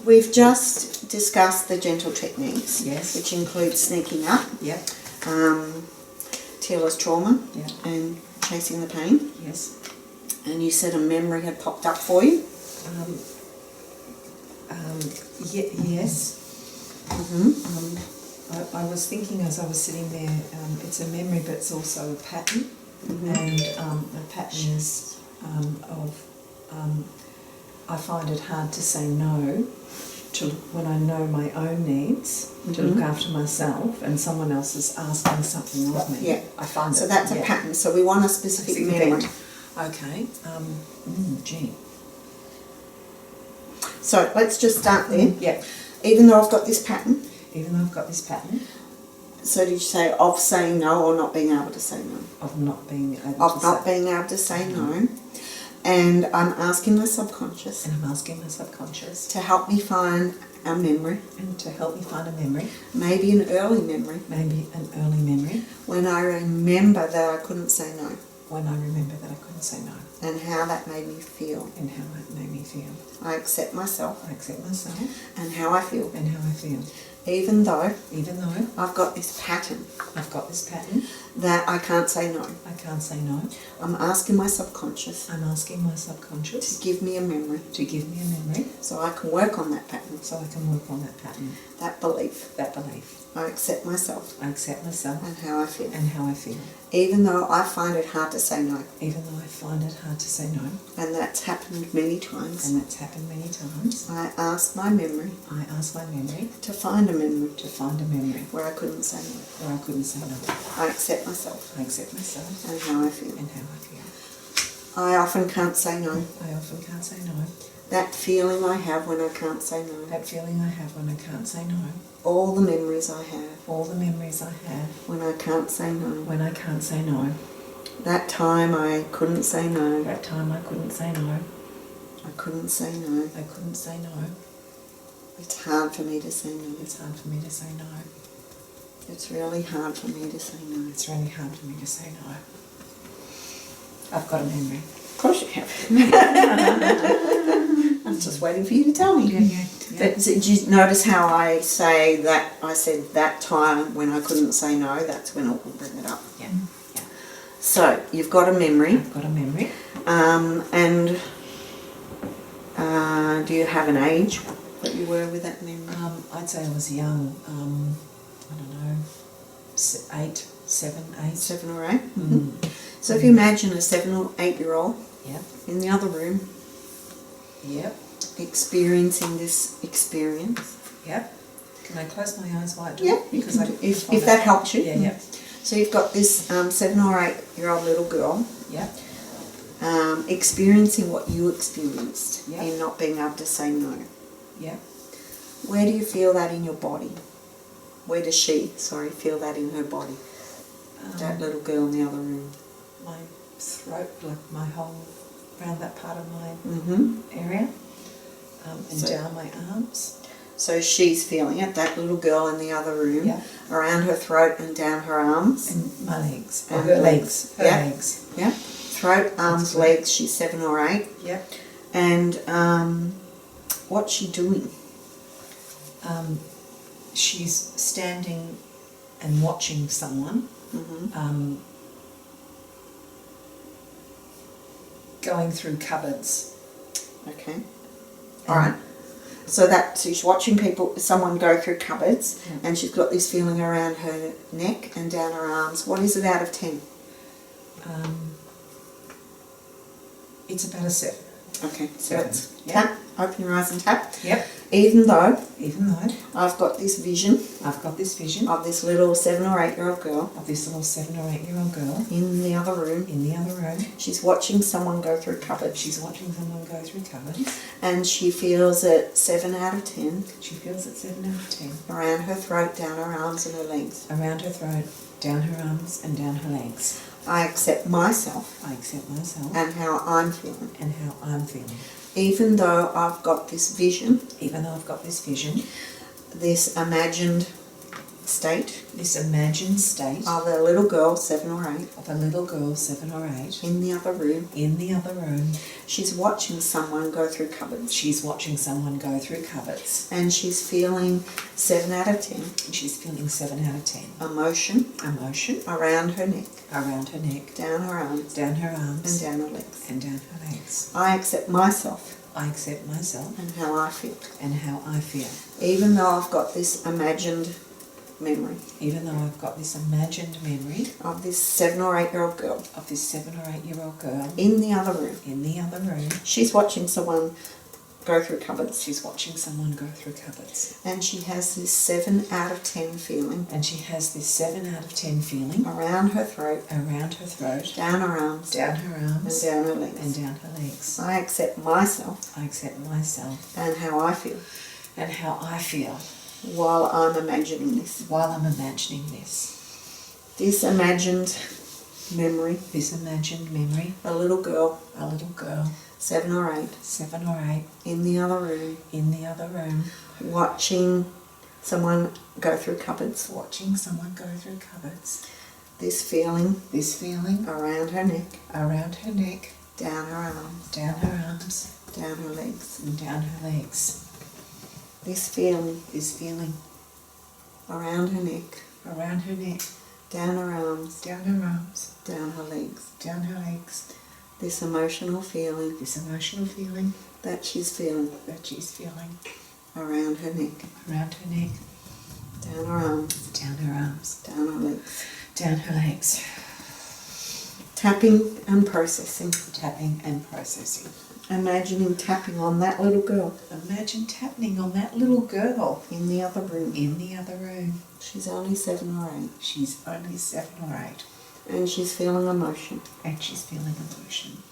We've just discussed the gentle techniques, Yes. which include sneaking up, Yep. tearless trauma, Yeah. and chasing the pain. Yes. And you said a memory had popped up for you. Yes. Mm-hmm. I was thinking as I was sitting there, it's a memory, but it's also a pattern. And the pattern is I find it hard to say no to when I know my own needs to look after myself, and someone else is asking something of me. Yeah. I find So it, that's a yeah. pattern. So we want a specific memory. Okay. Gee. So let's just start there. Yeah. Even though I've got this pattern. Even though I've got this pattern. So did you say of saying no or not being able to say no? Of not being able to Of not being able to say no. And I'm asking my subconscious. And I'm asking my subconscious. To help me find a memory. And to help me find a memory. Maybe an early memory. Maybe an early memory. When I remember that I couldn't say no. When I remember that I couldn't say no. And how that made me feel. And how it made me feel. I accept myself. I accept myself. And how I feel. And how I feel. Even though I've got this pattern. I've got this pattern. That I can't say no. I can't say no. I'm asking my subconscious. I'm asking my subconscious. To give me a memory. To give me a memory. So I can work on that pattern. So I can work on that pattern. That belief. That belief. I accept myself. I accept myself. And how I feel. And how I feel. Even though I find it hard to say no. Even though I find it hard to say no. And that's happened many times. And that's happened many times. I ask my memory. I ask my memory. To find a memory. To find a memory. Where I couldn't say no. Where I couldn't say no. I accept myself. I accept myself. And how I feel. And how I feel. I often can't say no. I often can't say no. That feeling I have when I can't say no. That feeling I have when I can't say no. All the memories I have. All the memories I have. When I can't say no. When I can't say no. That time I couldn't say no. That time I couldn't say no. I couldn't say no. I couldn't say no. It's hard for me to say no. It's hard for me to say no. It's really hard for me to say no. It's really hard for me to say no. I've got a memory. Of course you have. I'm just waiting for you to tell me. Yeah. But did you notice how I say that? I said that time when I couldn't say no. That's when it will bring it up. Yeah. So you've got a memory. I've got a memory. And do you have an age that you were with that memory? I'd say I was young. I don't know, 7, 8. 7 or 8. So if you imagine a 7 or 8-year-old in the other room, experiencing this experience. Can I close my eyes while I do Yeah, it? Because if that helps you. Yeah. So you've got this 7 or 8-year-old little girl. Yeah. Experiencing what you experienced Yeah. in not being able to say no. Yeah. Where do you feel that in your body? Where does she, feel that in her body? That little girl in the other room. My throat, like my whole, around that part of my area, and down my arms. So she's feeling it, that little girl in the other room, around her throat and down her arms. And my legs. And her legs. Her yeah. legs. Yeah. Throat, arms, legs, she's 7 or 8. Yeah. And what's she doing? She's standing and watching someone going through cupboards. Okay. All right. So she's watching someone go through cupboards, and she's got this feeling around her neck and down her arms. What is it out of 10? It's about a 7. Okay, so it's tap, open your eyes and tap. Yep. Even though I've got this vision of this little 7 or 8-year-old girl. Of this little 7 or 8-year-old girl. In the other room. She's watching someone go through cupboards. And she feels it 7 out of 10. Around her throat, down her arms and her legs. Around her throat, down her arms and down her legs. I accept myself. And how I'm feeling. Even though I've got this vision. This imagined state this imagined state of a little girl, 7 or 8, of a little girl, 7 or 8, in the other room. in the other room. She's watching someone go through cupboards. She's watching someone go through cupboards. And she's feeling 7 out of 10 And she's feeling 7 out of 10. emotion Emotion around her neck, around her neck, down her arms, down her and arms, down her legs. and down her legs. I accept myself I accept myself and how I feel, and how I feel. even though I've got this imagined memory Even though I've got this imagined memory of this 7 or 8-year-old girl of this 7 or 8-year-old girl in the other room. in the other room. She's watching someone go through cupboards, She's watching someone go through cupboards. and she has this 7 out of 10 feeling And she has this 7 out of 10 feeling around her throat, around her throat, down her arms, down her and arms, down her legs. and down her legs. I accept myself I accept myself and how I feel and how I feel while I'm imagining this. while I'm imagining this. This imagined memory, This imagined memory, a little girl, a little girl, 7 or 8, 7 or 8, in the other room, in the other room, watching someone go through cupboards. watching someone go through cupboards. This feeling This feeling around her neck, around her neck, down her arms, down her arms, down her legs. and down her legs. This feeling This feeling around her neck, around her neck, down her arms, down her arms, down her legs. down her legs. This emotional feeling This emotional feeling that she's feeling that she's feeling around her neck, around her neck, down her arms, down her arms, down her legs. down her legs. Tapping and processing. Tapping and processing. Imagining tapping on that little girl Imagine tapping on that little girl in the other room. in the other room. She's only 7 or 8, She's only 7 or 8, and she's feeling emotion and she's feeling emotion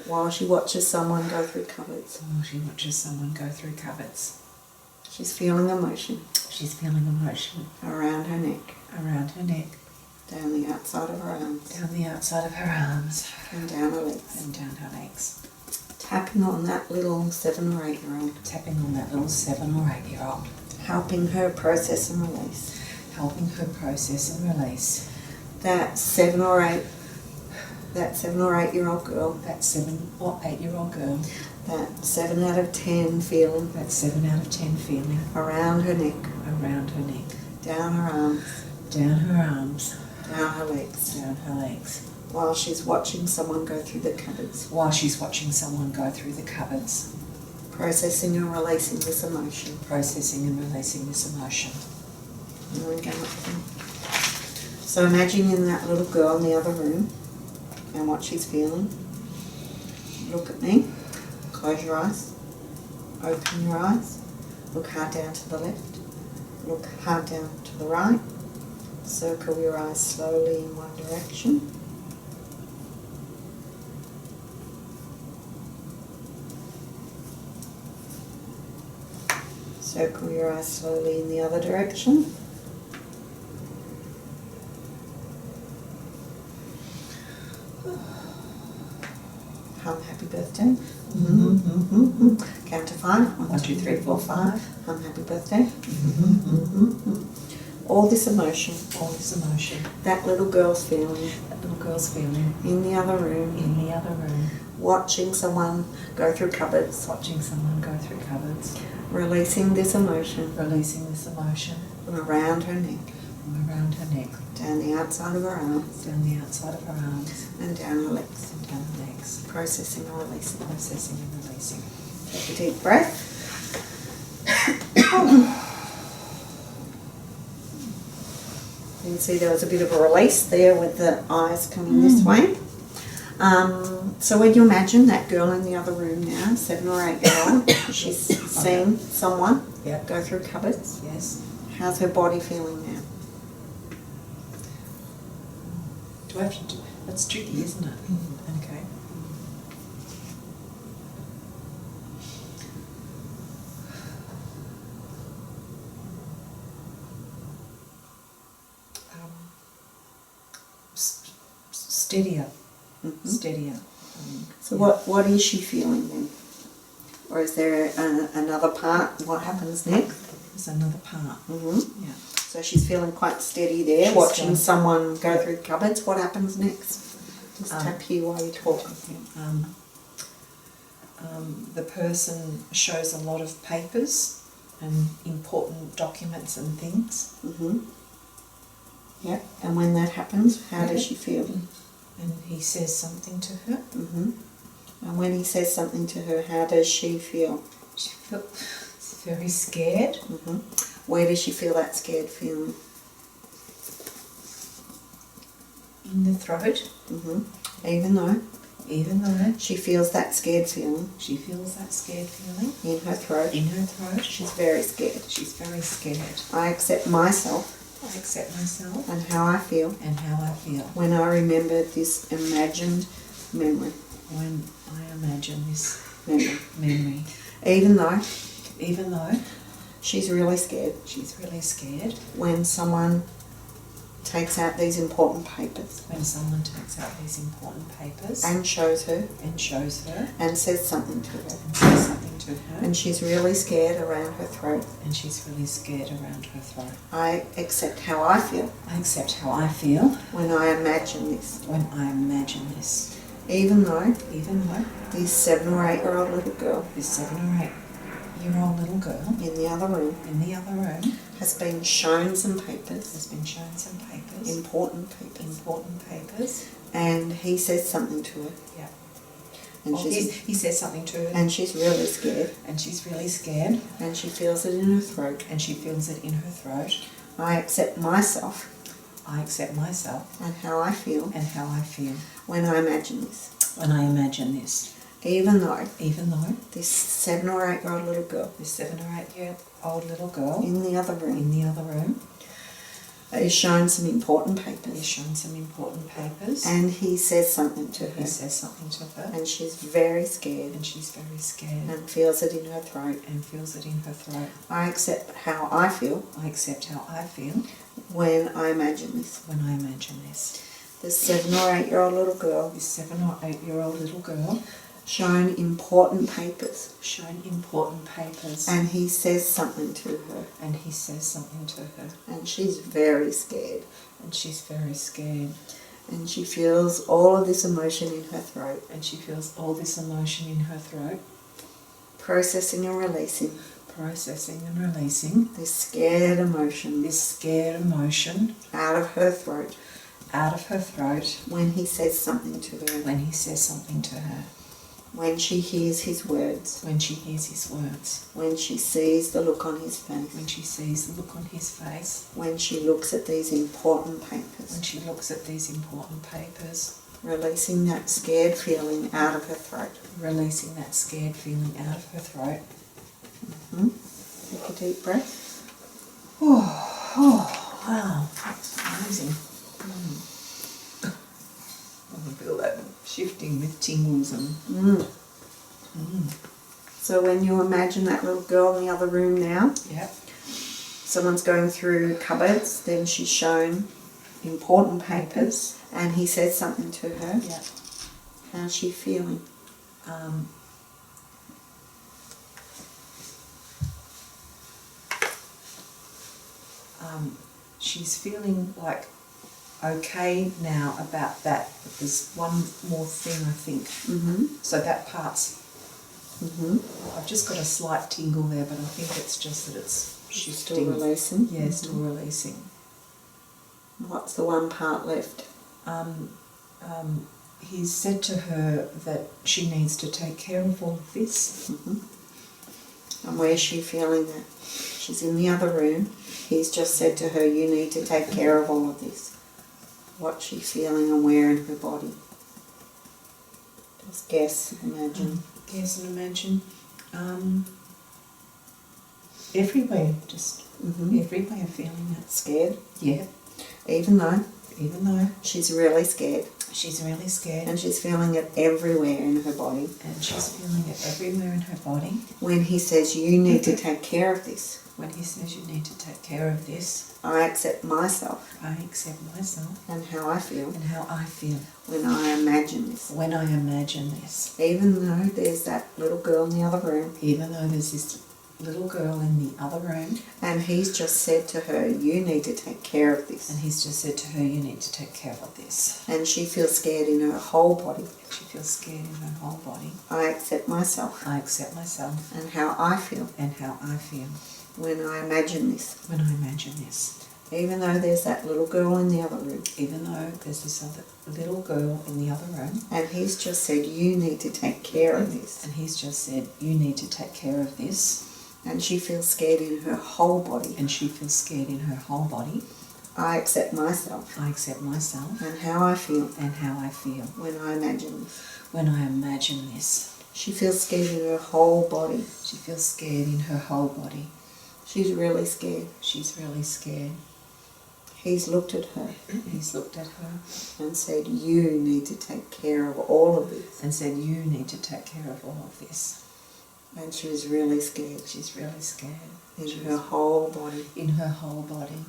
while she watches someone go through cupboards. while she watches someone go through cupboards. She's feeling emotion She's feeling emotion around her neck, around her neck, down the outside of her arms, down the outside of her arms, and down her legs. and down her legs. Tapping on that little 7 or 8-year-old, Tapping on that little 7 or 8-year-old, helping her process and release. helping her process and release That 7 or 8-year-old girl, that 7 or 8-year-old girl, that 7 out of 10 feeling that 7 out of 10 feeling around her neck, around her neck, down her arms, down her arms, down her legs, down her legs, while she's watching someone go through the cupboards, while she's watching someone go through the cupboards, processing and releasing this emotion. processing and releasing this emotion. There we go. So imagining that little girl in the other room and what she's feeling. Look at me. Close your eyes. Open your eyes. Look hard down to the left. Look hard down to the right. Circle your eyes slowly in one direction. Circle your eyes slowly in the other direction. Hum happy birthday. Count to 5. 1, 2, 3, 4, 5. Hum happy birthday. All this emotion, All this emotion, that little girl's feeling that little girl's feeling in the other room, in the other room, watching someone go through cupboards, watching someone go through cupboards, releasing this emotion releasing this emotion from around her neck, from around her neck, down the outside of her arms, down the outside of her arms, and down her legs. and down her legs, Processing and releasing. processing and releasing. Take a deep breath. You can see there was a bit of a release there with the eyes coming this way. So when you imagine that girl in the other room now, 7 or 8-year-old, she's seeing someone Yep. go through cupboards. Yes. How's her body feeling now? Do I have to do? That's tricky, isn't it? Okay. Steadier. Steadier. So what is she feeling then? Or is there another part? What happens next? There's another part. Mm-hmm. Yeah. So she's feeling quite steady there, She's watching feeling- someone go through cupboards. What happens next? Just tap here while you talk. The person shows a lot of papers and important documents and things. Yeah, and when that happens, how does she feel? And he says something to her. And when he says something to her, how does she feel? She feels very scared. Where does she feel that scared feeling? In the throat. Even though Even though she feels that scared feeling she feels that scared feeling in her throat, in her throat, she's very scared. she's very scared. I accept myself I accept myself and how I feel and how I feel when I remember this imagined memory. when I imagine this Memory. memory. Even though She's really scared when someone takes out these important papers when someone takes out these important papers and shows her and says something to her. And she's really scared around her throat. I accept how I feel I accept how I feel when I imagine this. when I imagine this. Even though Even though this 7 or 8 year old little girl this 7 or 8-year-old little girl in the other room in the other room has been shown some papers, has been shown some papers, important papers, and he says something to her. Yeah. And Well, he says something to her, and she's really scared, and she's really scared, and she feels it in her throat. and she feels it in her throat. I accept myself I accept myself and how I feel and how I feel when I imagine this. when I imagine this. Even though Even though this 7 or 8 year old little girl this 7 or 8-year-old little girl in the other room in the other room is shown some important is papers, shown some important papers, and he says something to he her, says something to her, and she's very scared and she's very scared and feels it in her throat. and feels it in her throat. I accept how I feel I accept how I feel when I imagine this. when I imagine this. This 7 or 8 year old little girl This 7 or 8-year-old little girl shown important papers, shown important papers, and he says something to her, and he says something to her, and she's very scared, and she's very scared, and she feels all of this emotion in her throat, and she feels all this emotion in her throat, processing and releasing releasing this scared emotion this scared emotion out of her throat out of her throat when he says something to her, when he says something to her, when she hears his words, when she hears his words, when she sees the look on his when face, she sees the look on his face, when she looks at these important when papers, she looks at these important papers, releasing that scared feeling out of her throat. releasing that scared feeling out of her throat. Take a deep breath. Wow, that's amazing. I can feel that shifting with tingles and So when you imagine that little girl in the other room now, yep. someone's going through cupboards, then she's shown important papers, and he says something to her. Yep. How's she feeling? She's feeling like okay now about that, but there's one more thing I think. So that part's, I've just got a slight tingle there, but I think it's just that it's shifting. Still releasing? Yeah, still releasing. What's the one part left? He's said to her that she needs to take care of all of this. And where's she feeling that? She's in the other room. He's just said to her, you need to take care of all of this. What's she feeling and where in her body? Just guess, imagine. Guess and imagine. Everywhere, just everywhere feeling that. Scared? Yeah. Even though She's she's really scared. she's really scared, And she's feeling it everywhere in her body. and she's feeling it everywhere in her body. When he says, you need to take care of this, When he says you need to take care of this, I accept myself I accept myself and how I feel and how I feel when I imagine this. when I imagine this. Even though there's that little girl in the other room, Even though there's this little girl in the other room. And he's just said to her, you need to take care of this. And he's just said to her, you need to take care of this. And she feels scared in her whole body. She feels scared in her whole body. I accept myself. I accept myself. And how I feel. And how I feel. When I imagine this. When I imagine this. Even though there's that little girl in the other room. Even though there's this other little girl in the other room. And he's just said, you need to take care of this. And he's just said, you need to take care of this. And she feels scared in her whole body. And she feels scared in her whole body. I accept myself. I accept myself. And how I feel. And how I feel. When I imagine this. When I imagine this. She feels scared in her whole body. She feels scared in her whole body. She's really scared. She's really scared. He's looked at her. He's looked at her. And said, you need to take care of all of this. And said, you need to take care of all of this. And she's really scared. She's really scared. In her whole body. In her whole body.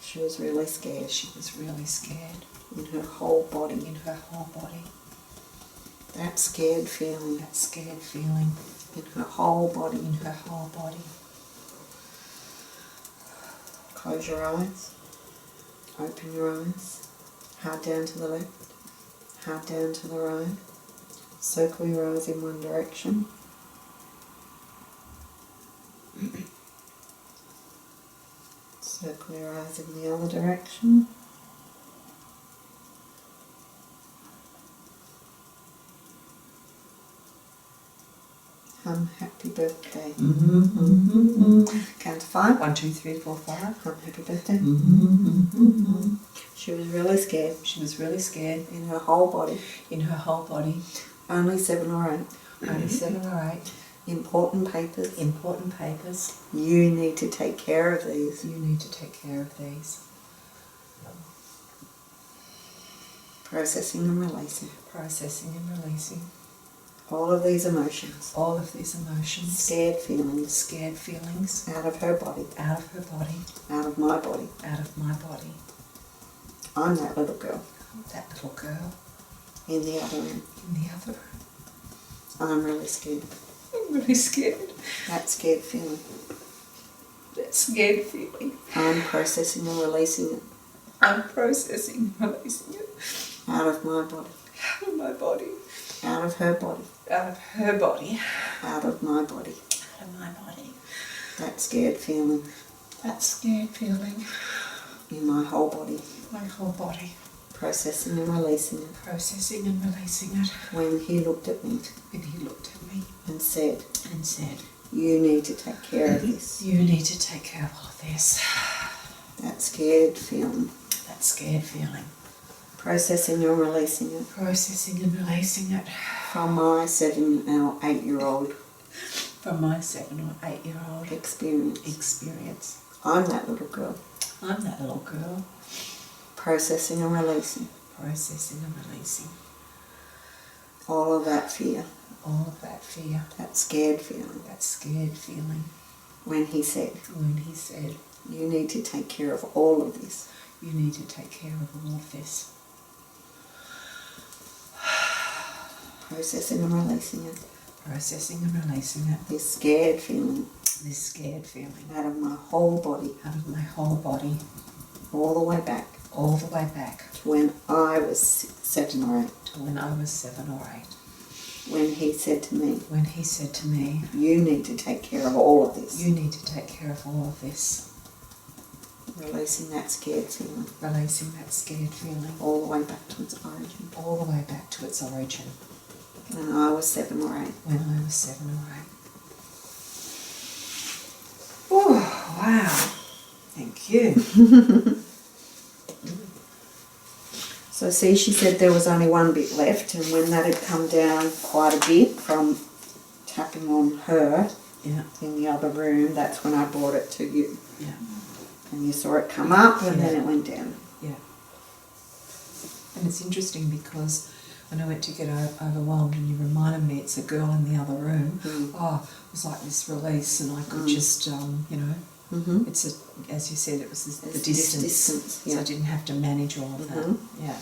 She was really scared. She was really scared. In her whole body. In her whole body. That scared feeling. That scared feeling. In her whole body. In her whole body. Close your eyes. Open your eyes. Hard down to the left. Hard down to the right. Circle your eyes in one direction. Circle your eyes in the other direction. Happy birthday. Count to 5. 1, 2, 3, 4, 5. Happy birthday. She was really scared. She was really scared. In her whole body. In her whole body. Only 7 or 8. Only 7 or 8. Important papers. Important papers. You need to take care of these. You need to take care of these. Processing and releasing. Processing and releasing. All of these emotions. All of these emotions. Scared feelings. Scared feelings. Out of her body. Out of her body. Out of my body. Out of my body. I'm that little girl. That little girl. In the other room. In the other room. I'm really scared. I'm really scared. That scared feeling. That scared feeling. I'm processing and releasing it. I'm processing and releasing it. Out of my body. Out of my body. Out of her body. Out of her body. Out of my body. Out of my body. That scared feeling. That scared feeling. In my whole body. My whole body. Processing and releasing it. Processing and releasing it. When he looked at me. When he looked at me. And said. And said. You need to take care of this. You need to take care of all of this. That scared feeling. That scared feeling. Processing and releasing it. Processing and releasing it. From my 7 or 8-year-old. From my 7 or 8-year-old experience. I'm that little girl. I'm that little girl. Processing and releasing. Processing and releasing. All of that fear. All of that fear. That scared feeling. That scared feeling. When he said. When he said. You need to take care of all of this. You need to take care of all of this. Processing and releasing it. Processing and releasing it. This scared feeling. This scared feeling. Out of my whole body. Out of my whole body. All the way back. All the way back. To when I was 7 or 8. To when I was 7 or 8. When he said to me. When he said to me. You need to take care of all of this. You need to take care of all of this. Releasing that scared feeling. Releasing that scared feeling. All the way back to its origin. All the way back to its origin. When I was 7 or 8. When I was 7 or 8. Oh, wow. Thank you. So see, she said there was only one bit left, and when that had come down quite a bit from tapping on her in the other room, that's when I brought it to you. Yeah. And you saw it come up, and then it went down. Yeah. And it's interesting because when I went to get overwhelmed and you reminded me it's a girl in the other room, oh, it was like this release, and I could just, you know, it's a, as you said, it was the distance. Yeah. So I didn't have to manage all of that. Yeah.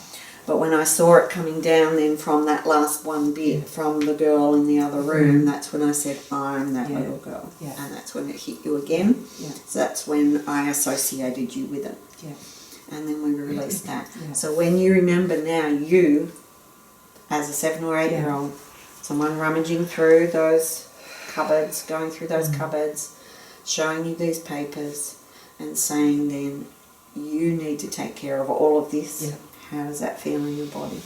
But when I saw it coming down then from that last one bit from the girl in the other room, that's when I said, I'm that little girl. Yeah. And that's when it hit you again. Yeah. So that's when I associated you with it. Yeah. And then we released that. Yeah. So when you remember now you, as a 7 or 8 year old, someone rummaging through those cupboards, going through those cupboards, showing you these papers and saying then, you need to take care of all of this. Yeah. How does that feel in your body?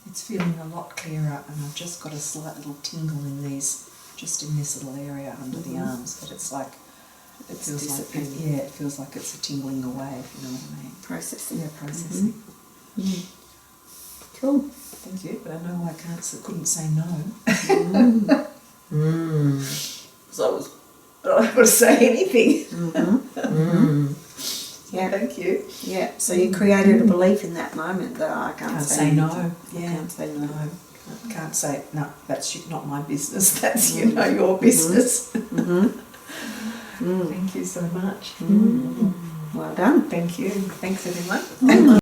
It's feeling a lot clearer, and I've just got a slight little tingle in these, just in this little area under the arms, but it's like, it feels like, it feels like it's a tingling away, if you know what I mean. Processing. Yeah, processing. Cool. Thank you, but I know I couldn't say no. So I was not able to say anything. Yeah. Thank you. Yeah. So you created a belief in that moment that I can't say no. Yeah. I can't say no. Can't say no. That's not my business. That's your business. Thank you so much. Well done. Thank you. Thanks everyone.